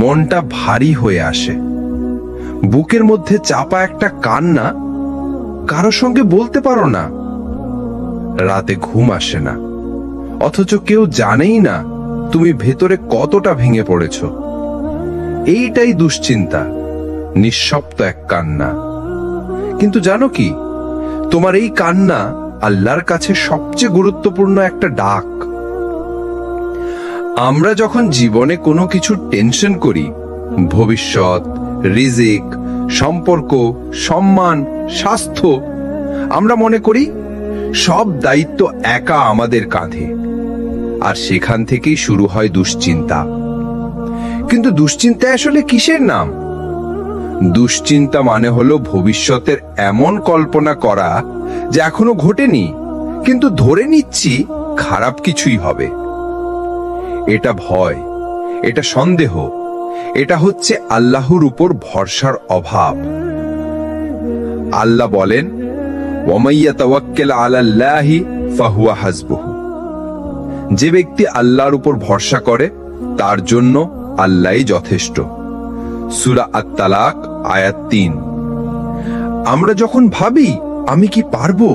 মনটা ভারী হয়ে আসে, বুকের মধ্যে চাপা একটা কান্না, কারো সঙ্গে বলতে পারো না। রাতে ঘুম আসে না, অথচ কেউ জানেই না তুমি ভেতরে কতটা ভেঙে পড়েছ। এইটাই দুশ্চিন্তা, নিঃশব্দ এক কান্না। কিন্তু জানো কি, তোমার এই কান্না আল্লাহর কাছে সবচেয়ে গুরুত্বপূর্ণ একটা ডাক। আমরা যখন জীবনে কোনো কিছু টেনশন করি, ভবিষ্যৎ, রিজিক, সম্পর্ক, সম্মান, স্বাস্থ্য, আমরা মনে করি সব দায়িত্ব একা আমাদের কাঁধে, আর সেখান থেকেই শুরু হয় দুশ্চিন্তা। কিন্তু দুশ্চিন্তা আসলে কিসের নাম? দুশ্চিন্তা মানে হলো ভবিষ্যতের এমন কল্পনা করা যে এখনো ঘটেনি, কিন্তু ধরে নিচ্ছি খারাপ কিছুই হবে। এটা ভয়, এটা সন্দেহ, এটা হচ্ছে আল্লাহর উপর ভরসার অভাব। আল্লাহ বলেন, ওয়ামাইয়া তাওয়াক্কাল আলাল্লাহি ফাহুয়া হাসবুহু। যে ব্যক্তি আল্লাহর উপর ভরসা করে তার জন্য আল্লাহই যথেষ্ট। সূরা আত-তালাক আয়াত ৩। আমরা যখন ভাবি আমি কি পারবো,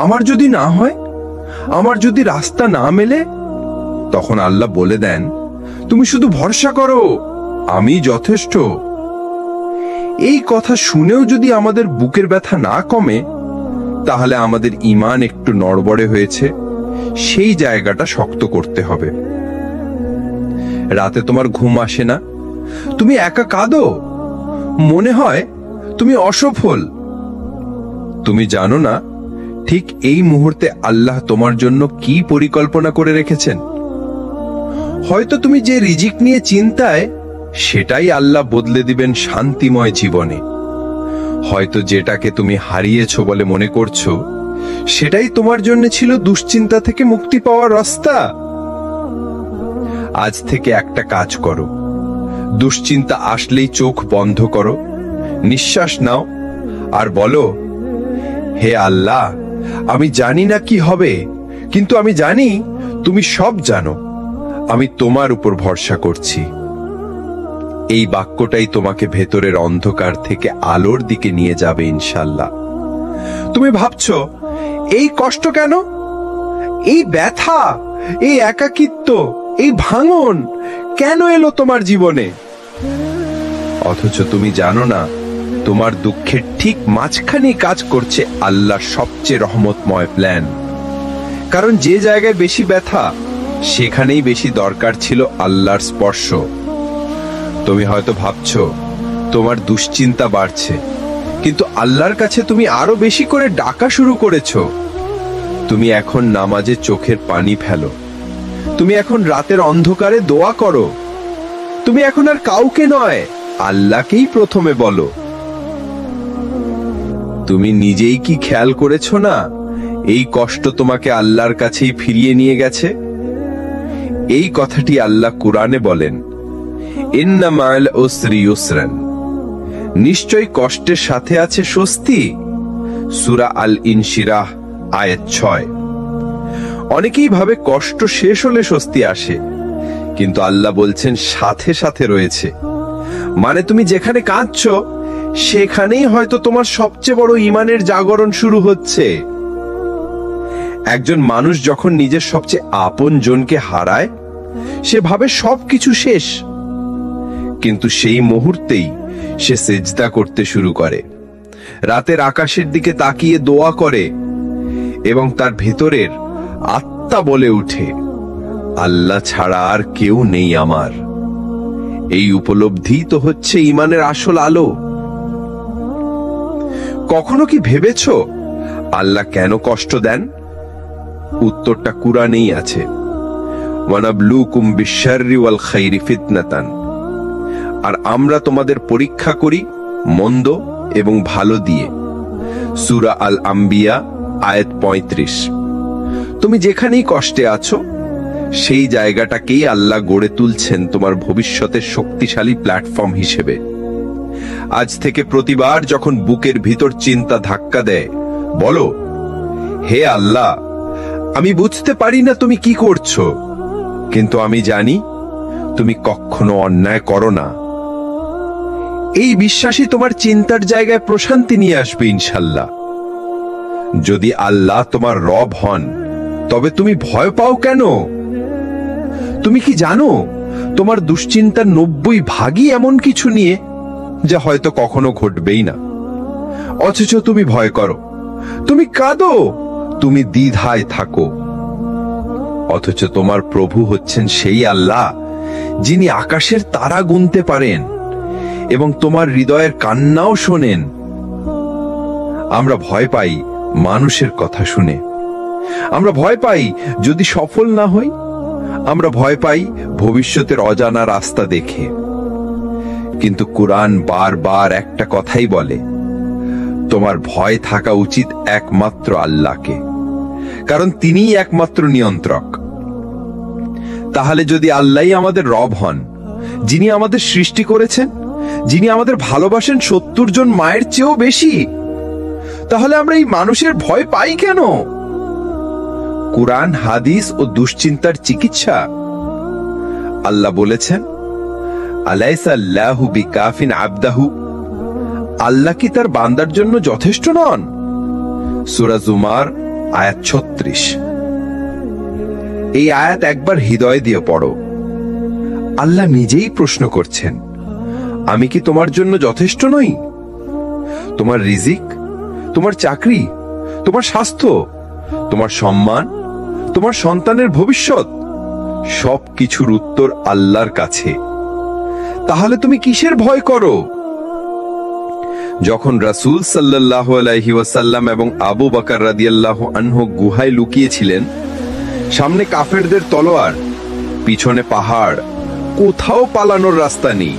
আমার যদি না হয়, আমার যদি রাস্তা না মেলে, তখন আল্লাহ বলে দেন, তুমি শুধু ভরসা করো, আমি যথেষ্ট। এই কথা শুনেও যদি আমাদের বুকের ব্যথা না কমে, তাহলে আমাদের ঈমান একটু নড়বড়ে হয়েছে, সেই জায়গাটা শক্ত করতে হবে। রাতে তোমার ঘুম আসে না, তুমি একা কাঁদো, মনে হয় তুমি অসফল। তুমি জানো না ঠিক এই মুহূর্তে আল্লাহ তোমার জন্য কি পরিকল্পনা করে রেখেছেন। হয়তো তুমি যে রিজিক নিয়ে চিন্তায়, সেটাই আল্লাহ বদলে দিবেন শান্তিময় জীবনে। হয়তো যেটাকে তুমি হারিয়েছ বলে মনে করছো, সেটাই তোমার জন্য ছিল দুশ্চিন্তা থেকে মুক্তি পাওয়ার রাস্তা। আজ থেকে একটা কাজ করো, দুশ্চিন্তা আসলেই চোখ বন্ধ করো, নিঃশ্বাস নাও আর বলো, হে আল্লাহ, আমি জানি না কি হবে, কিন্তু আমি জানি তুমি সব জানো। আমি তোমার উপর ভরসা করছি। এই বাক্যটাই তোমাকে ভেতরের অন্ধকার থেকে আলোর দিকে নিয়ে যাবে ইনশাআল্লাহ। তুমি ভাবছো, এই কষ্ট কেন, এই ব্যথা, এই একাকিত্ব, এই ভাঙন কেন এলো তোমার জীবনে? অথচ তুমি জানো না, তোমার দুঃখের ঠিক মাঝখানে কাজ করছে আল্লাহর সবচেয়ে রহমতময় প্ল্যান। কারণ যে জায়গায় বেশি ব্যথা, সেখানেই বেশি দরকার ছিল আল্লাহর স্পর্শ। তুমি হয়তো ভাবছো তোমার দুশ্চিন্তা বাড়ছে, কিন্তু আল্লাহর কাছে তুমি আরো বেশি করে ডাকা শুরু করেছো। তুমি এখন নামাজে চোখের পানি ফেলো, তুমি এখন রাতের অন্ধকারে দোয়া করো, তুমি এখন আর কাউকে নয়, আল্লাহকেই প্রথমে বলো। তুমি নিজেই কি খেয়াল করেছো না, এই কষ্ট তোমাকে আল্লাহর কাছেই ফিরিয়ে নিয়ে গেছে? এই কথাটি আল্লাহ কুরআনে বলেন, ইন্না মা'আল উসরি ইউসরান, নিশ্চয় কষ্টের সাথে আছে স্বস্তি। সূরা আল ইনশিরাহ আয়াত ৬। অনেকেই ভাবে কষ্ট শেষ হলে স্বস্তি আসে, কিন্তু আল্লাহ বলছেন সাথে সাথে রয়েছে। মানে তুমি যেখানে কাঁদছো, সেখানেই হয়তো তোমার সবচেয়ে বড় ঈমানের জাগরণ শুরু হচ্ছে। একজন মানুষ যখন নিজের সবচেয়ে আপন জনকে হারায়, সে ভাবে সবকিছু শেষ, কিন্তু সেই মুহূর্তেই সে সিজদা করতে শুরু করে, রাতের আকাশের দিকে তাকিয়ে দোয়া করে, এবং তার ভেতরের আত্মা বলে উঠে, আল্লাহ ছাড়া আর কেউ নেই আমার। এই উপলব্ধি তো হচ্ছে ঈমানের আসল আলো। কখনো কি ভেবেছো আল্লাহ কেন কষ্ট দেন? উত্তরটা কুরআনেই আছে, ওয়ানাবলুকুম বিশ-শাররি ওয়াল খাইরি ফিতনাতান। আর আমরা তোমাদের পরীক্ষা করি মন্দ এবং ভালো দিয়ে। সূরা আল আম্বিয়া আয়াত ৩৫। তুমি যেখানেই কষ্টে আছো, সেই জায়গাটাকেই আল্লাহ গড়ে তুলছেন তোমার ভবিষ্যতের শক্তিশালী প্ল্যাটফর্ম হিসেবে। আজ থেকে প্রতিবার যখন বুকের ভিতর চিন্তা ধাক্কা দেয়, বলো, হে আল্লাহ, আমি বুঝতে পারি না তুমি কি করছো, কিন্তু আমি জানি তুমি কখনো অন্যায় করো না। এই বিশ্বাসই তোমার চিন্তার জায়গায় প্রশান্তি নিয়ে আসবে ইনশাল্লাহ। যদি আল্লাহ তোমার রব হন, তবে তুমি ভয় পাও কেন? তুমি কি জানো তোমার দুশ্চিন্তার 90% এমন কিছু নিয়ে যা হয়তো কখনো ঘটবেই না, অথচ তুমি ভয় করো, তুমি কাঁদো, তুমি দ্বিধায় থাকো। অথচ তোমার প্রভু হচ্ছেন সেই আল্লাহ যিনি আকাশের তারা গুনতে পারেন এবং তোমার হৃদয়ের কান্নাও শোনেন। আমরা ভয় পাই মানুষের কথা শুনে, আমরা ভয় পাই যদি সফল না হই, আমরা ভয় পাই ভবিষ্যতের অজানা রাস্তা দেখে। কিন্তু কুরআন বারবার একটা কথাই বলে, তোমার ভয় থাকা উচিত একমাত্র আল্লাহকে, কারণ তিনিই একমাত্র নিয়ন্ত্রক। তাহলে যদি আল্লাহই আমাদের রব হন, যিনি আমাদের সৃষ্টি করেছেন, যিনি আমাদের ভালোবাসেন 70 জন মায়ের চেয়েও বেশি, তাহলে আমরা এই মানুষের ভয় পাই কেন? কুরআন, হাদিস ও দুশ্চিন্তার চিকিৎসা। আল্লাহ বলেছেন, আলাইসা আল্লাহু বিকাফিন আবদাহু, আল্লাহ কি তার বান্দার জন্য যথেষ্ট নন? সূরা জুমার আয়াত 36। এই আয়াত একবার হৃদয় দিয়ে পড়ো। আল্লাহ নিজেই প্রশ্ন করছেন, আমি কি তোমার জন্য যথেষ্ট নই? তোমার রিজিক, তোমার চাকরি, তোমার স্বাস্থ্য, তোমার সম্মান, তোমার সন্তানের ভবিষ্যৎ, সবকিছুর উত্তর আল্লাহর কাছে। তাহলে তুমি কিসের ভয় করো? যখন রাসূল সাল্লাল্লাহু আলাইহি ওয়াসাল্লাম এবং আবু বকর রাদিয়াল্লাহু আনহু গুহায় লুকিয়েছিলেন, সামনে কাফেরদের তলোয়ার, পিছনে পাহাড়, কোথাও পালানোর রাস্তা নেই,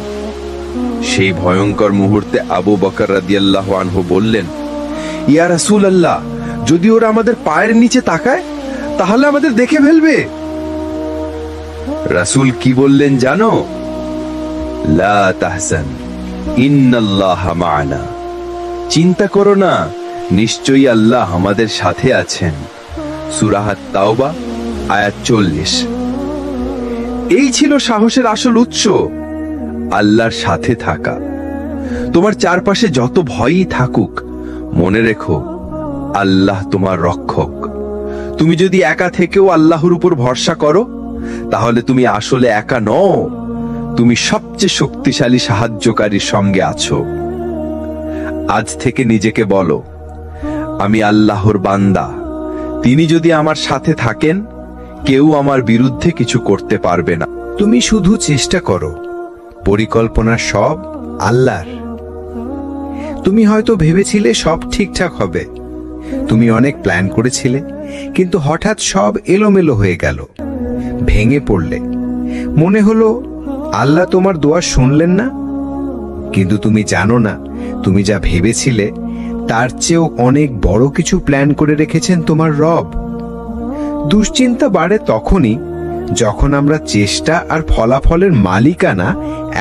সেই ভয়ঙ্কর মুহূর্তে আবু বকর রাদিয়াল্লাহু আনহু বললেন, ইয়া রাসূলুল্লাহ, যদি ওরা আমাদের পায়ের নিচে তাকায় তাহলে আমাদের দেখে ফেলবে। রাসূল কি বললেন জানো? লা তাহজান, ইন্নাল্লাহা মা'ানা, চিন্তা করো না, নিশ্চয়ই আল্লাহ আমাদের সাথে আছেন। সূরা আত-তাওবা আয়াত 40। এই ছিল সাহসের আসল উৎস, আল্লাহর সাথে থাকা। তোমার চারপাশে যত ভয়ই থাকুক, মনে রেখো আল্লাহ তোমার রক্ষক। তুমি যদি একা থেকেও আল্লাহর উপর ভরসা করো, তাহলে তুমি আসলে একা নও, তুমি সবচেয়ে শক্তিশালী সাহায্যকারীর সঙ্গে আছো। আজ থেকে নিজেকে বলো, আমি আল্লাহর বান্দা, তিনি যদি আমার সাথে থাকেন, কেউ আমার বিরুদ্ধে কিছু করতে পারবে না। তুমি শুধু চেষ্টা করো, পরিকল্পনা সব আল্লাহর। তুমি হয়তো ভেবেছিলে সব ঠিকঠাক হবে, তুমি অনেক প্ল্যান করেছিলে, কিন্তু হঠাৎ সব এলোমেলো হয়ে গেল, ভেঙে পড়লে, মনে হলো আল্লাহ তোমার দোয়া শুনলেন না। কিন্তু তুমি জানো না, তুমি যা ভেবেছিলে তার চেয়েও অনেক বড় কিছু প্ল্যান করে রেখেছেন তোমার রব। দুশ্চিন্তা বাড়ে তখনই যখন আমরা চেষ্টা আর ফলাফলের মালিকানা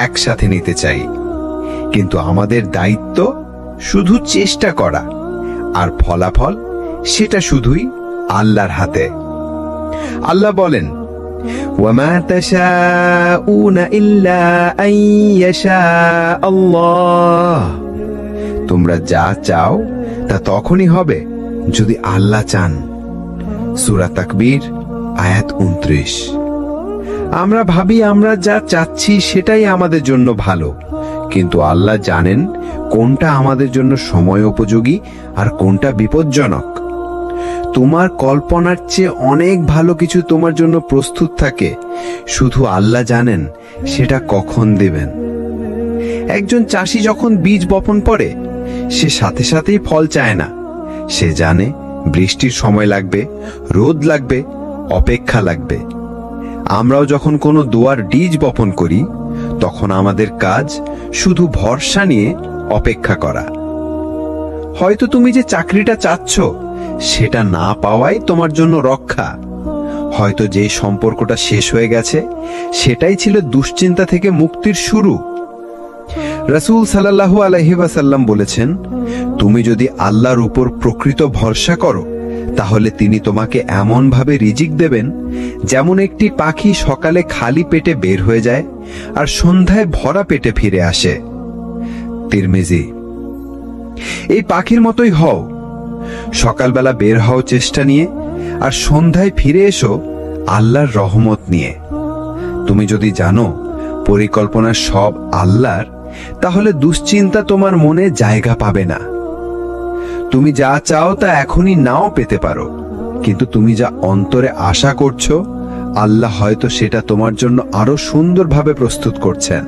একসাথে নিতে চাই, কিন্তু আমাদের দায়িত্ব শুধু চেষ্টা করা, আর ফলাফল সেটা শুধুই আল্লাহর হাতে। আল্লাহ বলেন, ওয়ামা তাশাউনা ইল্লা আন ইয়াশা আল্লাহ, তোমরা যা চাও তা তখনই হবে যদি আল্লাহ চান। সূরা তাকবীর আয়াত 29। আমরা ভাবি আমরা যা চাচ্ছি সেটাই আমাদের জন্য ভালো, কিন্তু আল্লাহ জানেন কোনটা আমাদের জন্য সময় উপযোগী আর কোনটা বিপজ্জনক। তোমার কল্পনার চেয়ে অনেক ভালো কিছু তোমার জন্য প্রস্তুত থাকে, শুধু আল্লাহ জানেন সেটা কখন দেবেন। একজন চাষি যখন বীজ বপন করে, সে সাথে সাথেই ফল চায় না, সে জানে বৃষ্টির সময় লাগবে, রোদ লাগবে, অপেক্ষা লাগবে। আমরাও যখন কোনো দোয়ার বীজ বপন করি, তখন আমাদের কাজ শুধু ভরসা নিয়ে অপেক্ষা করা। হয়তো তুমি যে চাকরিটা চাচ্ছ সেটা না পাওয়াই তোমার জন্য রক্ষা, হয়তো যে সম্পর্কটা শেষ হয়ে গেছে সেটাই ছিল দুশ্চিন্তা থেকে মুক্তির শুরু। রাসূল সাল্লাল্লাহু আলাইহি ওয়াসাল্লাম বলেছেন, তুমি যদি আল্লাহর উপর প্রকৃত ভরসা করো তাহলে তিনি তোমাকে এমন ভাবে রিজিক দেবেন যেমন একটি পাখি সকালে খালি পেটে বের হয়ে যায় আর সন্ধ্যায় ভরা পেটে ফিরে আসে। তিরমিজি। এই পাখির মতোই হও, সকালবেলা বের হও চেষ্টা নিয়ে, আর সন্ধ্যায় ফিরে এসো আল্লাহর রহমত নিয়ে। তুমি যদি জানো পরিকল্পনা সব আল্লাহর, তাহলে দুশ্চিন্তা তোমার মনে জায়গা পাবে না। তুমি যা চাও তা এখনই নাও পেতে পারো, কিন্তু তুমি যা অন্তরে আশা করছো আল্লাহ হয়তো সেটা তোমার জন্য আরো সুন্দরভাবে প্রস্তুত করছেন।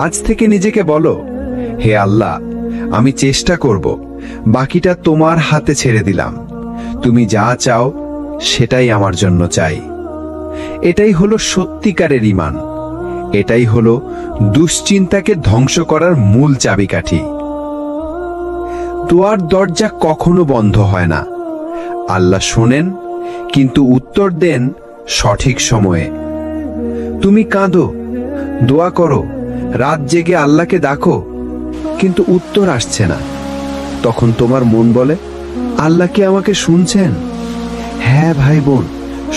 আজ থেকে নিজেকে বলো, হে আল্লাহ, আমি চেষ্টা করব, বাকিটা তোমার হাতে ছেড়ে দিলাম। তুমি যা চাও সেটাই আমার জন্য চাই। এটাই হলো সত্যিকারের ঈমান। এটাই হলো দুশ্চিন্তাকে ধ্বংস করার মূল চাবিকাঠি। দোয়ার দরজা কখনো বন্ধ হয় না। আল্লাহ শোনেন, কিন্তু উত্তর দেন সঠিক সময়ে। তুমি কাঁদো, দোয়া করো, রাত জেগে আল্লাহকে ডাকো, কিন্তু উত্তর আসছে না। তখন তোমার মন বলে, আল্লাহ কি আমাকে শুনছেন? হ্যাঁ ভাই বোন,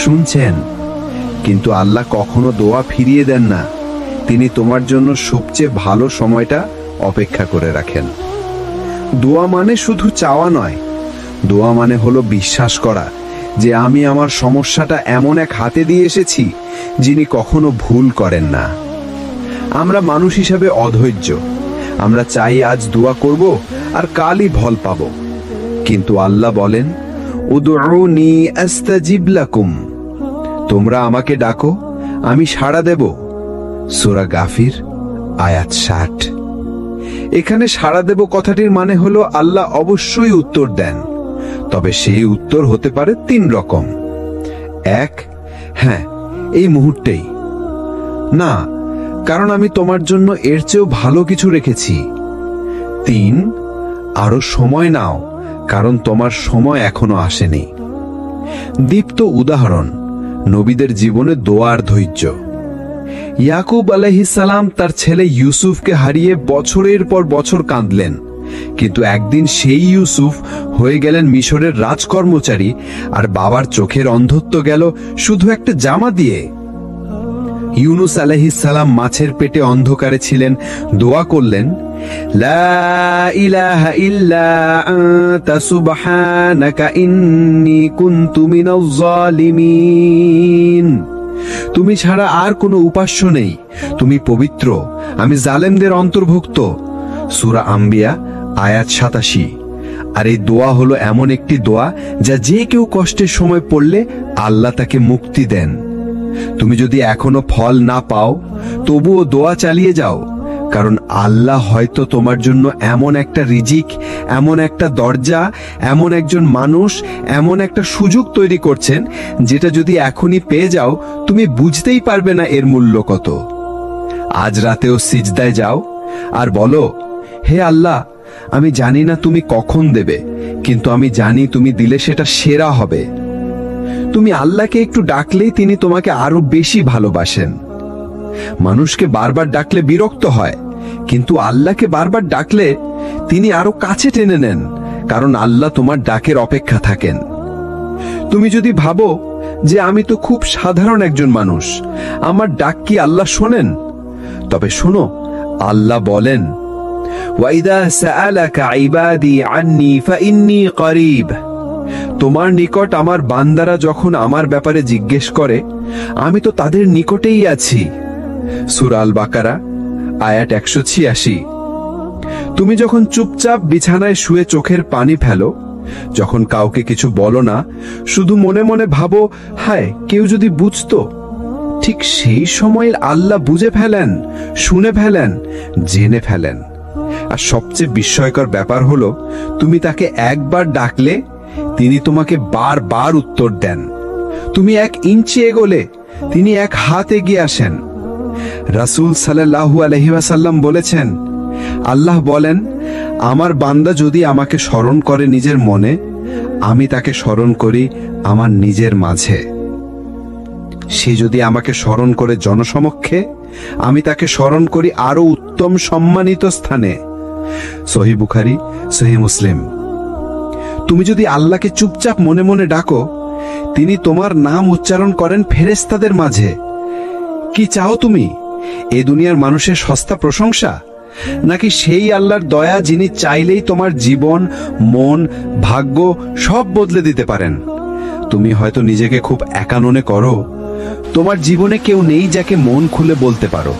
শুনছেন, কিন্তু আল্লাহ কখনো দোয়া ফিরিয়ে দেন না। তিনি তোমার জন্য সবচেয়ে ভালো সময়টা অপেক্ষা করে রাখেন। দোয়া মানে শুধু চাওয়া নয়, দোয়া মানে হলো বিশ্বাস করা যে আমি আমার সমস্যাটা এমন এক হাতে দিয়ে এসেছি যিনি কখনো ভুল করেন না। আমরা মানুষ হিসাবে অধৈর্য। আমরা চাই আজ দোয়া করব আর কালই ফল পাব, কিন্তু আল্লাহ বলেন, উদউনি আস্তাজিব লাকুম, তোমরা আমাকে ডাকো, আমি সাড়া দেব। সূরা গাফির আয়াত 60। এখানে সাড়া দেব কথাটির মানে হলো আল্লাহ অবশ্যই উত্তর দেন, তবে সেই উত্তর হতে পারে 3 রকম। 1, হ্যাঁ এই মুহূর্তেই, না কারণ আমি তোমার জন্য এর চেয়েও ভালো কিছু রেখেছি। 3, আরো সময় নাও কারণ তোমার সময় এখনো আসেনি। দীপ্ত উদাহরণ নবীদের জীবনে দোয়ার ধৈর্য। ইয়াকুব আলাইহিস সালাম তার ছেলে ইউসুফকে হারিয়ে বছরের পর বছর কাঁদলেন, কিন্তু একদিন সেই ইউসুফ হয়ে গেলেন মিশরের রাজকর্মচারী, আর বাবার চোখের অন্ধত্ব গেল শুধু একটা জামা দিয়ে। ইউনুস আলাইহিস সালাম মাছের পেটে অন্ধকারে ছিলেন, দোয়া করলেন, লা ইলাহা ইল্লা আনতা সুবহানাকা ইন্নী কুনতু মিনাজ জালিমিন। তুমি ছাড়া আর কোনো উপাস্য নেই, তুমি পবিত্র, আমি জালেমদের অন্তর্ভুক্ত। সূরা আম্বিয়া আয়াত 87। আর এই দোয়া হলো এমন একটি দোয়া যা যে কেউ কষ্টের সময় পড়লে আল্লাহ তাকে মুক্তি দেন। তুমি যদি এখনো ফল না পাও, তবুও দোয়া চালিয়ে যাও, কারণ আল্লাহ হয়তো তোমার জন্য এমন একটা রিজিক, এমন একটা দরজা, এমন একজন মানুষ, এমন একটা সুযোগ তৈরি করছেন যেটা যদি এখনই পেয়ে যাও তুমি বুঝতেই পারবে না এর মূল্য কত। আজ রাতেও সিজদায় যাও আর বলো, হে আল্লাহ, আমি জানি না তুমি কখন দেবে, কিন্তু আমি জানি তুমি দিলে সেটা সেরা হবে। তুমি আল্লাহকে একটু ডাকলেই তিনি তোমাকে আরো বেশি ভালোবাসেন। মানুষকে বারবার ডাকলে বিরক্ত হয়, কিন্তু আল্লাহকে বারবার ডাকলে তিনি আরো কাছে টেনে নেন, কারণ আল্লাহ তোমার ডাকের অপেক্ষা থাকেন। তুমি যদি ভাবো যে আমি তো খুব সাধারণ একজন মানুষ, আমার ডাক কি আল্লাহ শোনেন? তবে শোনো, আল্লাহ বলেন, ওয়াইদা সাআলাকা ইবাদি আন্নী ফাইন্নী করিব। তোমার নিকট আমার বান্দারা যখন আমার ব্যাপারে জিজ্ঞেস করে, আমি তো তাদের নিকটেই আছি। সূরা আল বাকারা আয়াত 186। তুমি যখন চুপচাপ বিছানায় শুয়ে চোখের পানি ফেলো, যখন কাউকে কিছু বলো না, শুধু মনে মনে ভাবো, হায় কেউ যদি বুঝতো, ঠিক সেই সময় আল্লাহ বুঝে ফেলেন, শুনে ফেলেন, জেনে ফেলেন। আর সবচেয়ে বিস্ময়কর ব্যাপার হলো, তুমি তাকে একবার ডাকলে তিনি তোমাকে বারবার উত্তর দেন। তুমি 1 ইঞ্চি এগোলে তিনি 1 হাত এগিয়ে আসেন। রাসূল সাল্লাল্লাহু আলাইহি ওয়াসাল্লাম বলেছেন, আল্লাহ বলেন, আমার বান্দা যদি আমাকে স্মরণ করে নিজের মনে, আমি তাকে স্মরণ করি আমার নিজের মাঝে। সে যদি আমাকে স্মরণ করে জনসমক্ষে, আমি তাকে স্মরণ করি আরো উত্তম সম্মানিত স্থানে। সহিহ বুখারী, সহিহ মুসলিম। তুমি যদি আল্লাহকে চুপচাপ মনে মনে ডাকো, তিনি তোমার নাম উচ্চারণ করেন ফেরেশতাদের মাঝে। কি চাও তুমি? এ দুনিয়ার মানুষের সস্তা প্রশংসা, নাকি সেই আল্লাহর দয়া যিনি চাইলেই তোমার জীবন, মন, ভাগ্য সব বদলে দিতে পারেন? তুমি হয়তো নিজেকে খুব একা মনে করো। তোমার জীবনে কেউ নেই যাকে মন খুলে বলতে পারো।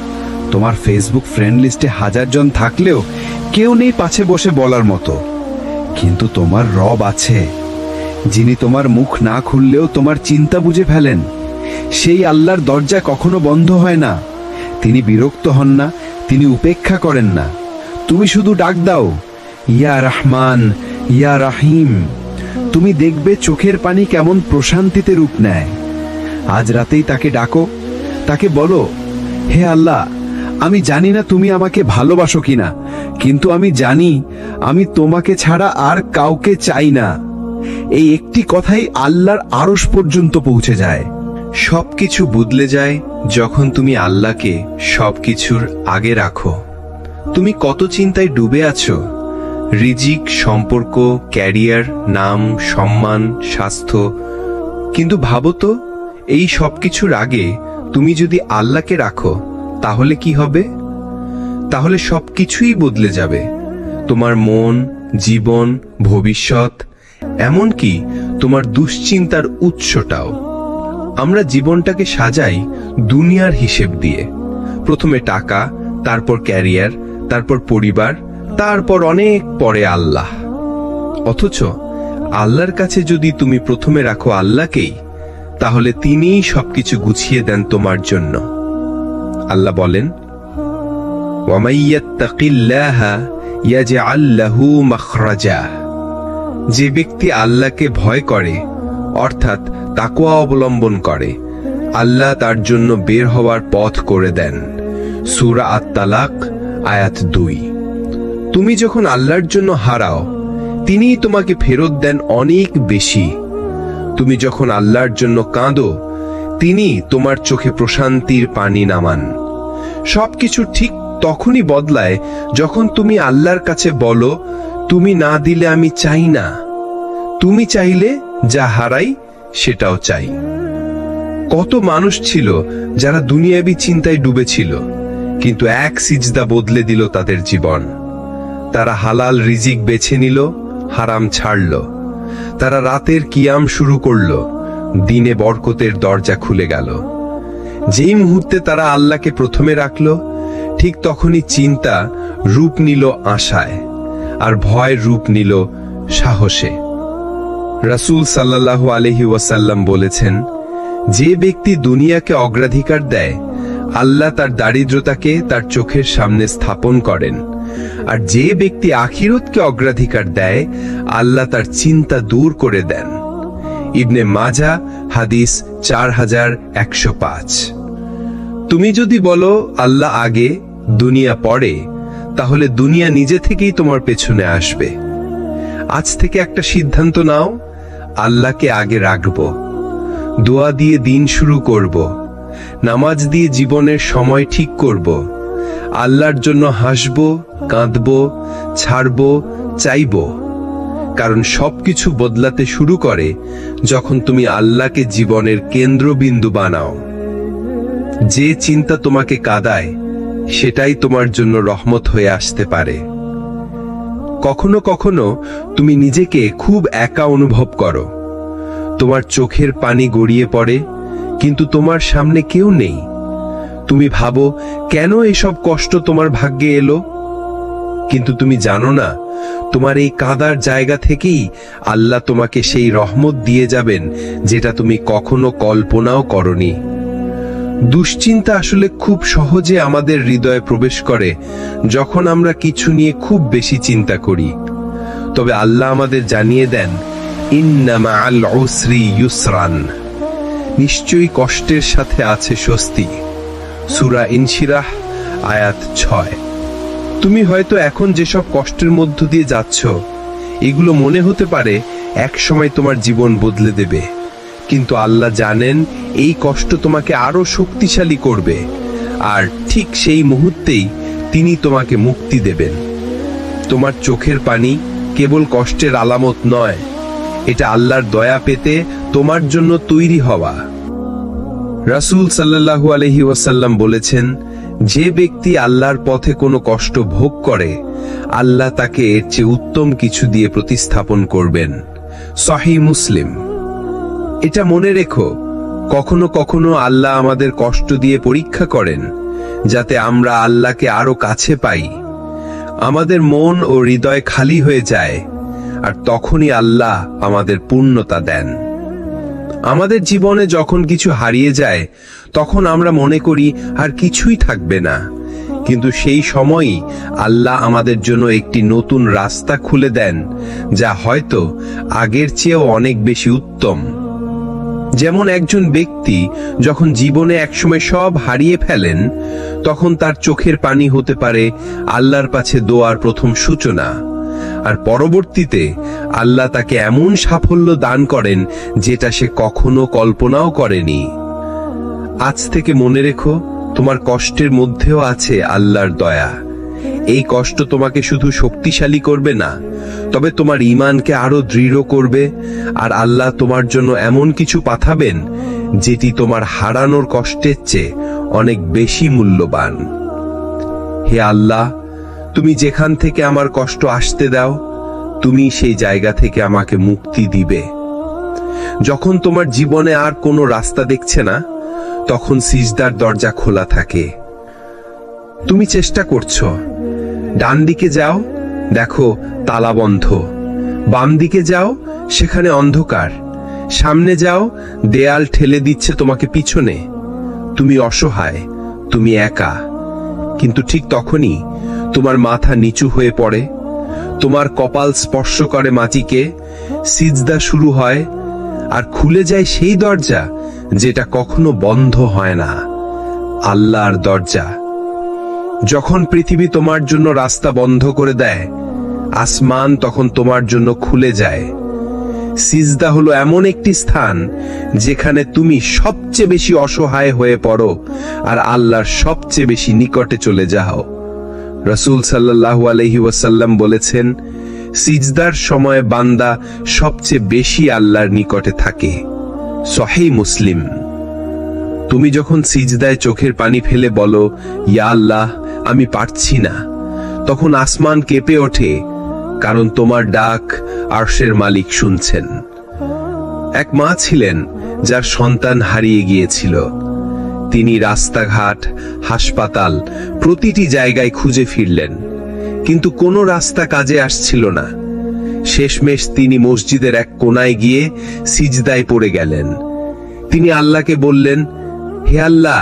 তোমার ফেসবুক ফ্রেন্ড লিস্টে 1000 জন থাকলেও কেউ নেই পাশে বসে বলার মতো। কিন্তু তোমার রব আছে, যিনি তোমার মুখ না খুললেও তোমার চিন্তা বুঝে ফেলেন। সেই আল্লাহর দরজা কখনো বন্ধ হয় না। তিনি বিরক্ত হন না, তিনি উপেক্ষা করেন না। তুমি শুধু ডাক দাও, ইয়া রহমান, ইয়া রাহিম। তুমি দেখবে চোখের পানি কেমন প্রশান্তিতে রূপ নেয়। আজ রাতেই তাকে ডাকো, তাকে বলো, হে আল্লাহ, আমি জানি না তুমি আমাকে ভালোবাসো কিনা, কিন্তু আমি জানি আমি তোমাকে ছাড়া আর কাউকে চাই না। এই একটি কথাই আল্লাহর আরশ পর্যন্ত পৌঁছে যায়। সবকিছু বদলে যায় যখন তুমি আল্লাহকে সবকিছুর আগে রাখো। তুমি কত চিন্তায় ডুবে আছো, রিজিক, সম্পর্ক, ক্যারিয়ার, নাম, সম্মান, স্বাস্থ্য। কিন্তু ভাবো তো, এই সবকিছুর আগে তুমি যদি আল্লাহকে রাখো তাহলে কি হবে? তাহলে সবকিছুই বদলে যাবে। তোমার মন, জীবন, ভবিষ্যৎ, এমনকি তোমার দুশ্চিন্তার উৎসটাও। আমরা জীবনটাকে সাজাই দুনিয়ার হিসেব দিয়ে। প্রথমে টাকা, তারপর ক্যারিয়ার, তারপর পরিবার, তারপর অনেক পরে আল্লাহ। অথচ আল্লাহর কাছে যদি তুমি প্রথমে রাখো আল্লাহকেই, তাহলে তিনিই সবকিছু গুছিয়ে দেন তোমার জন্য। আল্লাহ বলেন, ওয়ামাইয়াত্তাকিল্লাহা ইয়াজআল লাহু মাখরাজা। যে ব্যক্তি আল্লাহকে ভয় করে, অর্থাৎ তাকওয়া অবলম্বন করে, আল্লাহ তার জন্য বের হওয়ার পথ করে দেন। সূরা আত-তালাক আয়াত 2। তুমি যখন আল্লাহর জন্য হারাও, তিনিই তোমাকে ফেরত দেন অনেক বেশি। তুমি যখন আল্লাহর জন্য কাঁদো, তিনি তোমার চোখে প্রশান্তির পানি নামান। সবকিছু ঠিক তখনই বদলায় যখন তুমি আল্লাহর কাছে বলো, তুমি না দিলে আমি চাই না, তুমি চাইলে যা হারাই সেটাও চাই। কত মানুষ ছিল যারা দুনিয়াবী চিন্তায় ডুবেছিল, কিন্তু এক সিজদা বদলে দিল তাদের জীবন। তারা হালাল রিজিক বেছে নিল, হারাম ছাড়ল। তারা রাতের কিয়াম শুরু করল, দিনে বরকতের দরজা খুলে গেল। যেই মুহূর্তে তারা আল্লাহকে প্রথমে রাখল, ঠিক তখনই চিন্তা রূপ নিল আশায়, আর ভয় রূপ নিল সাহসে। রাসূল সাল্লাল্লাহু আলাইহি ওয়াসাল্লাম বলেছেন, যে ব্যক্তি দুনিয়াকে অগ্রাধিকার দেয়, আল্লাহ তার দারিদ্রতাকে তার চোখের সামনে স্থাপন করেন। আর যে ব্যক্তি আখিরাতকে অগ্রাধিকার দেয়, আল্লাহ তার চিন্তা দূর করে দেন। ইবনে মাজাহ হাদিস 4105। তুমি যদি বলো আল্লাহ আগে, দুনিয়া পরে, তাহলে দুনিয়া নিজে থেকেই তোমার পেছনে আসবে। আজ থেকে একটা সিদ্ধান্ত নাও, আল্লাহকে আগে রাখবো, দোয়া দিয়ে দিন শুরু করব, নামাজ দিয়ে জীবনের সময় ঠিক করব, আল্লাহর জন্য হাসব, কাঁদব, ছাড়ব, চাইব। কারণ সবকিছু বদলাতে শুরু করে যখন তুমি আল্লাহকে জীবনের কেন্দ্রবিন্দু বানাও। যে চিন্তা তোমাকে কাঁদায়, সেটাই তোমার জন্য রহমত হয়ে আসতে পারে। কখনো কখনো তুমি নিজেকে খুব একা অনুভব করো। তোমার চোখের পানি গড়িয়ে পড়ে, কিন্তু তোমার সামনে কেউ নেই। তুমি ভাবো, কেন এসব কষ্ট তোমার ভাগ্যে এলো? কিন্তু তুমি জানো না, তোমার এই কাঁদার জায়গা থেকেই আল্লাহ তোমাকে সেই রহমত দিয়ে যাবেন যেটা তুমি কখনো কল্পনাও করনি। দুশ্চিন্তা আসলে খুব সহজে আমাদের হৃদয়ে প্রবেশ করে যখন আমরা কিছু নিয়ে খুব বেশি চিন্তা করি। তবে আল্লাহ আমাদের জানিয়ে দেন, ইন্না মাআল উসরি ইউসরান। নিশ্চয়ই কষ্টের সাথে আছে স্বস্তি। সূরা ইনশিরাহ আয়াত 6। তুমি হয়তো এখন যেসব কষ্টের মধ্য দিয়ে যাচ্ছ, এগুলো মনে হতে পারে এক সময় তোমার জীবন বদলে দেবে, কিন্তু আল্লাহ জানেন এই কষ্ট তোমাকে আরো শক্তিশালী করবে, আর ঠিক সেই মুহূর্তেই তিনি তোমাকে মুক্তি দেবেন। তোমার চোখের পানি কেবল কষ্টের আলামত নয়, এটা আল্লাহর দয়া পেতে তোমার জন্য তৈরি হওয়া। রাসূল সাল্লাল্লাহু আলাইহি ওয়াসাল্লাম বলেছেন, যে ব্যক্তি আল্লাহর পথে কোনো কষ্ট ভোগ করে, আল্লাহ তাকে এর চেয়ে উত্তম কিছু দিয়ে প্রতিস্থাপন করবেন। সহিহ মুসলিম। এটা মনে রেখো, কখনো কখনো আল্লাহ আমাদের কষ্ট দিয়ে পরীক্ষা করেন, যাতে আমরা আল্লাহকে আরো কাছে পাই। আমাদের মন ও হৃদয় খালি হয়ে যায়, আর তখনই আল্লাহ আমাদের পূর্ণতা দেন। আমাদের জীবনে যখন কিছু হারিয়ে যায়, তখন আমরা মনে করি আর কিছুই থাকবে না, কিন্তু সেই সময়ই আল্লাহ আমাদের জন্য একটি নতুন রাস্তা খুলে দেন, যা হয়তো আগের চেয়েও অনেক বেশি উত্তম। যেমন একজন ব্যক্তি যখন জীবনে একসময় সব হারিয়ে ফেলেন, তখন তার চোখের পানি হতে পারে আল্লাহর কাছে দোয়ার প্রথম সূচনা, আর পরবর্তীতে আল্লাহ তাকে এমন সাফল্য দান করেন যেটা সে কখনো কল্পনাও করেনি। আজ থেকে মনে রেখো, তোমার কষ্টের মধ্যেও আছে আল্লাহর দয়া। এই কষ্ট তোমাকে শুধু শক্তিশালী করবে না, তবে তোমার ঈমানকে আরো দৃঢ় করবে, আর আল্লাহ তোমার জন্য এমন কিছু পাঠাবেন যেটি তোমার হারানোর কষ্টের চেয়ে অনেক বেশি মূল্যবান। হে আল্লাহ, তুমি যেখান থেকে আমার কষ্ট আসতে দাও, তুমি সেই জায়গা থেকে আমাকে মুক্তি দিবে। যখন তোমার জীবনে আর কোনো রাস্তা দেখছে না, তখন সিজদার দরজা খোলা থাকে। তুমি চেষ্টা করছো, ডান দিকে যাও, দেখো তালা বন্ধ। বাম দিকে যাও, সেখানে অন্ধকার। সামনে যাও, দেয়াল ঠেলে দিচ্ছে তোমাকে পিছনে। তুমি অসহায়, তুমি একা। কিন্তু ঠিক তখনই তোমার মাথা নিচু হয়ে পড়ে, তোমার কপাল স্পর্শ করে মাটিকে, সিজদা শুরু হয়, আর খুলে যায় সেই দরজা যেটা কখনো বন্ধ হয় না, আল্লাহর দরজা। যখন পৃথিবী তোমার জন্য রাস্তা বন্ধ করে দেয়, আসমান তখন তোমার জন্য খুলে যায়। সিজদা হলো এমন একটি স্থান যেখানে তুমি সবচেয়ে বেশি অসহায় হয়ে পড়ো আর আল্লাহর সবচেয়ে বেশি নিকটে চলে যাও। রাসূল সাল্লাল্লাহু আলাইহি ওয়াসাল্লাম বলেছেন, সিজদার সময় বান্দা সবচেয়ে বেশি আল্লাহর নিকটে থাকে। সহিহ মুসলিম। তুমি যখন সিজদায় চোখের পানি ফেলে বলো, ইয়া আল্লাহ, আমি পারছি না, তখন আসমান কেঁপে ওঠে, কারণ তোমার ডাক আরশের মালিক শুনছেন। এক মা ছিলেন যার সন্তান হারিয়ে গিয়েছিল। তিনি রাস্তাঘাট, হাসপাতাল, প্রতিটি জায়গায় খুঁজে ফিরলেন, কিন্তু কোনো রাস্তা কাজে আসছিল না। শেষমেশ তিনি মসজিদের এক কোনায় গিয়ে সিজদায় পড়ে গেলেন। তিনি আল্লাহকে বললেন, হে আল্লাহ,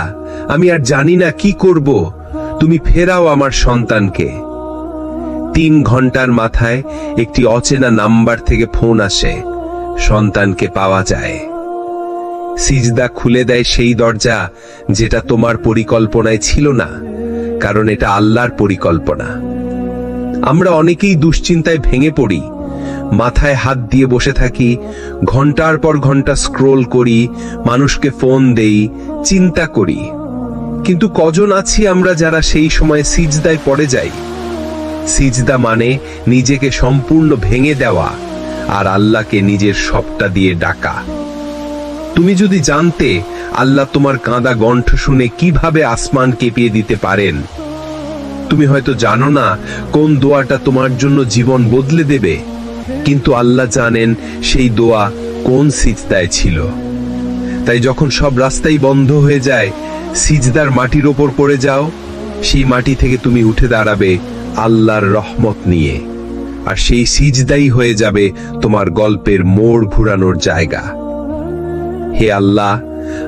আমি আর জানি না কি করব, তুমি ফেরাও আমার সন্তানকে। 3 ঘন্টার মাথায় একটি অচেনা নাম্বার থেকে ফোন আসে, সন্তানকে পাওয়া যায়। সিজদা খুলে দেয় সেই দরজা যেটা তোমার পরিকল্পনায় ছিল না, কারণ এটা আল্লাহর পরিকল্পনা। আমরা অনেকেই দুশ্চিন্তায় ভেঙে পড়ি, মাথায় হাত দিয়ে বসে থাকি, ঘন্টার পর ঘন্টা স্ক্রোল করি, মানুষকে ফোন দেই, চিন্তা করি। কিন্তু কজন আছি আমরা যারা সেই সময় সিজদায় পড়ে যাই? সিজদা মানে নিজেকে সম্পূর্ণ ভেঙে দেওয়া আর আল্লাহকে নিজের সবটা দিয়ে ডাকা। তুমি যদি জানতে আল্লাহ তোমার কাঁদা কণ্ঠ শুনে কিভাবে আসমান কেঁপিয়ে দিতে পারেন। তুমি হয়তো জানো না কোন দোয়াটা তোমার জন্য জীবন বদলে দেবে, কিন্তু আল্লাহ জানেন সেই দোয়া কোন সিজদায় ছিল। তাই যখন সব রাস্তাই বন্ধ হয়ে যায়, সিজদার মাটির ওপর পড়ে যাও, সেই মাটি থেকে তুমি উঠে দাঁড়াবে আল্লাহর রহমত নিয়ে, আর সেই সিজদাই হয়ে যাবে তোমার গল্পের মোড় ঘুরানোর জায়গা। হে আল্লাহ,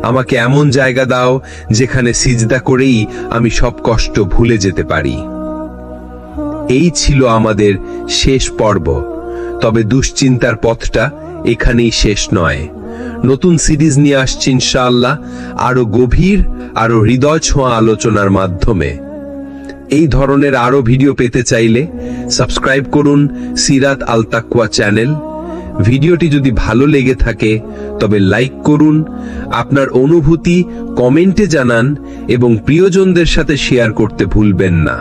আমাকে এমন জায়গা দাও যেখানে সিজদা করেই আমি সব কষ্ট ভুলে যেতে পারি। এই ছিল আমাদের শেষ পর্ব, তবে দুশ্চিন্তার পথটা এখানেই শেষ নয়। নতুন সিরিজ নিয়ে আসছি ইনশাআল্লাহ, আরো গভীর, আরো হৃদয় ছোঁয়া আলোচনার মাধ্যমে। এই ধরনের আরো ভিডিও পেতে চাইলে সাবস্ক্রাইব করুন সিরাত আল তাকওয়া চ্যানেল। ভিডিওটি যদি ভালো লেগে থাকে তবে লাইক করুন, আপনার অনুভূতি কমেন্টে জানান এবং প্রিয়জনদের সাথে শেয়ার করতে ভুলবেন না।